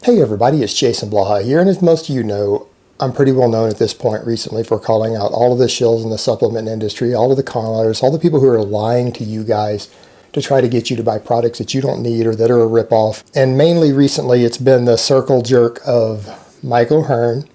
Hey everybody, it's Jason Blaha here, and as most of you know, I'm pretty well known at this point recently for calling out all of the shills in the supplement industry, all of the con artists, all the people who are lying to you guys to try to get you to buy products that you don't need or that are a ripoff. And mainly recently, it's been the circle jerk of Michael Hearn,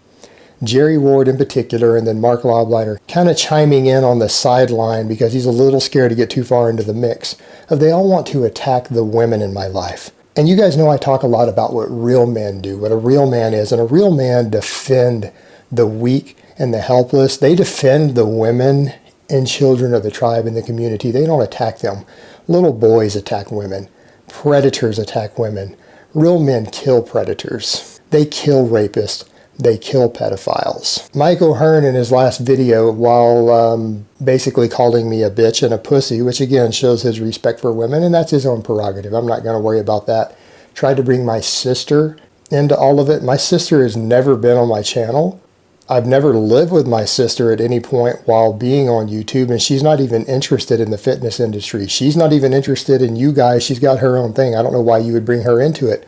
Jerry Ward in particular, and then Mark Lobliner kind of chiming in on the sideline because he's a little scared to get too far into the mix of they all want to attack the women in my life. And you guys know I talk a lot about what real men do, what a real man is. And a real man defend the weak and the helpless. They defend the women and children of the tribe and the community. They don't attack them. Little boys attack women. Predators attack women. Real men kill predators. They kill rapists. They kill pedophiles. Michael Hearn in his last video, while basically calling me a bitch and a pussy, which again shows his respect for women, and that's his own prerogative. I'm not going to worry about that. Tried to bring my sister into all of it. My sister has never been on my channel. I've never lived with my sister at any point while being on YouTube, and she's not even interested in the fitness industry. She's not even interested in you guys. She's got her own thing. I don't know why you would bring her into it.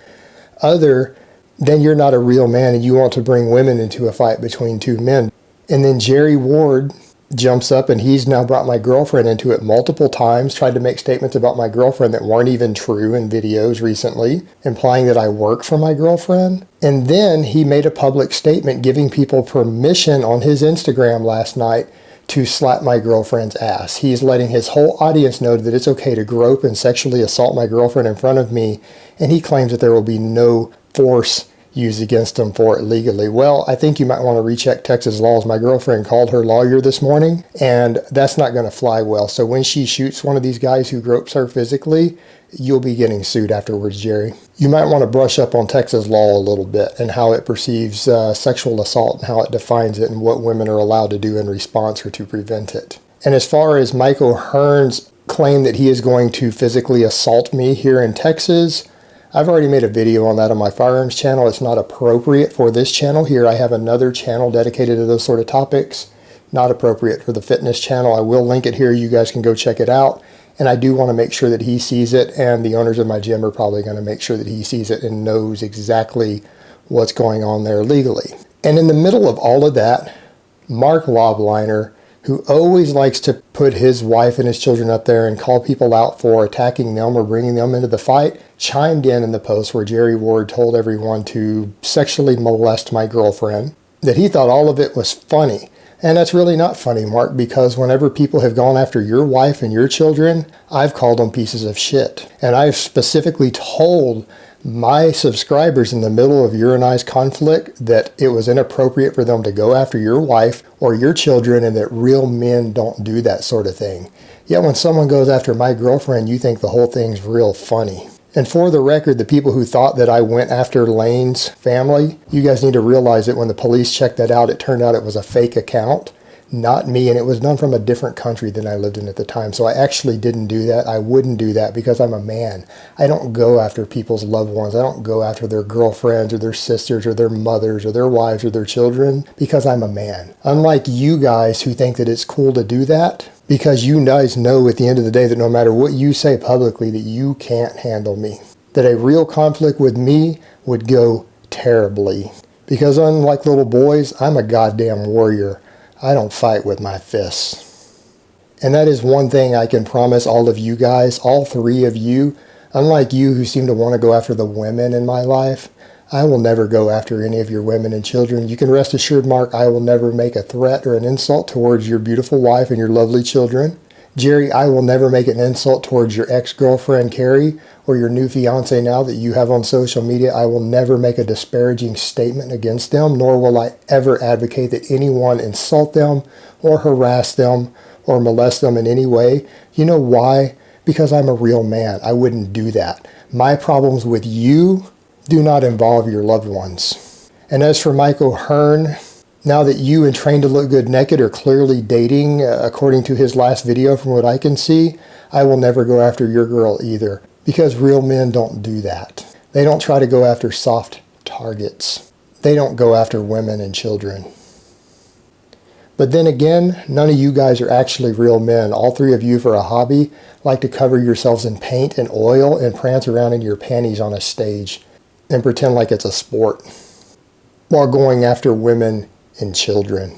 Then you're not a real man and you want to bring women into a fight between two men. And then Jerry Ward jumps up and he's now brought my girlfriend into it multiple times, tried to make statements about my girlfriend that weren't even true in videos recently, implying that I work for my girlfriend. And then he made a public statement giving people permission on his Instagram last night to slap my girlfriend's ass. He's letting his whole audience know that it's okay to grope and sexually assault my girlfriend in front of me, and he claims that there will be no force used against him for it legally. Well, I think you might want to recheck Texas laws. My girlfriend called her lawyer this morning, and that's not going to fly well. So when she shoots one of these guys who gropes her physically, you'll be getting sued afterwards, Jerry. You might want to brush up on Texas law a little bit and how it perceives sexual assault and how it defines it and what women are allowed to do in response or to prevent it. And as far as Michael Hearn's claim that he is going to physically assault me here in Texas, I've already made a video on that on my firearms channel. It's not appropriate for this channel here. I have another channel dedicated to those sort of topics. Not appropriate for the fitness channel. I will link it here. You guys can go check it out. And I do want to make sure that he sees it, and the owners of my gym are probably going to make sure that he sees it and knows exactly what's going on there legally. And in the middle of all of that, Mark Lobliner, who always likes to put his wife and his children up there and call people out for attacking them or bringing them into the fight, chimed in the post where Jerry Ward told everyone to sexually molest my girlfriend, that he thought all of it was funny. And that's really not funny, Mark, because whenever people have gone after your wife and your children, I've called them pieces of shit. And I've specifically told my subscribers in the middle of your and I's conflict that it was inappropriate for them to go after your wife or your children, and that real men don't do that sort of thing. Yet when someone goes after my girlfriend, you think the whole thing's real funny. And for the record, the people who thought that I went after Lane's family, you guys need to realize that when the police checked that out, it turned out it was a fake account. Not me, and it was done from a different country than I lived in at the time. So I actually didn't do that. I wouldn't do that because I'm a man. I don't go after people's loved ones. I don't go after their girlfriends or their sisters or their mothers or their wives or their children because I'm a man. Unlike you guys who think that it's cool to do that, because you guys know at the end of the day that no matter what you say publicly that you can't handle me. That a real conflict with me would go terribly. Because unlike little boys, I'm a goddamn warrior. I don't fight with my fists. And that is one thing I can promise all of you guys, all three of you, unlike you who seem to want to go after the women in my life, I will never go after any of your women and children. You can rest assured, Mark, I will never make a threat or an insult towards your beautiful wife and your lovely children. Jerry, I will never make an insult towards your ex-girlfriend, Carrie, or your new fiance now that you have on social media. I will never make a disparaging statement against them, nor will I ever advocate that anyone insult them or harass them or molest them in any way. You know why? Because I'm a real man. I wouldn't do that. My problems with you do not involve your loved ones. And as for Michael Hearn, now that you and Train to Look Good Naked are clearly dating, according to his last video from what I can see, I will never go after your girl either. Because real men don't do that. They don't try to go after soft targets. They don't go after women and children. But then again, none of you guys are actually real men. All three of you, for a hobby, like to cover yourselves in paint and oil and prance around in your panties on a stage. and pretend like it's a sport while going after women and children.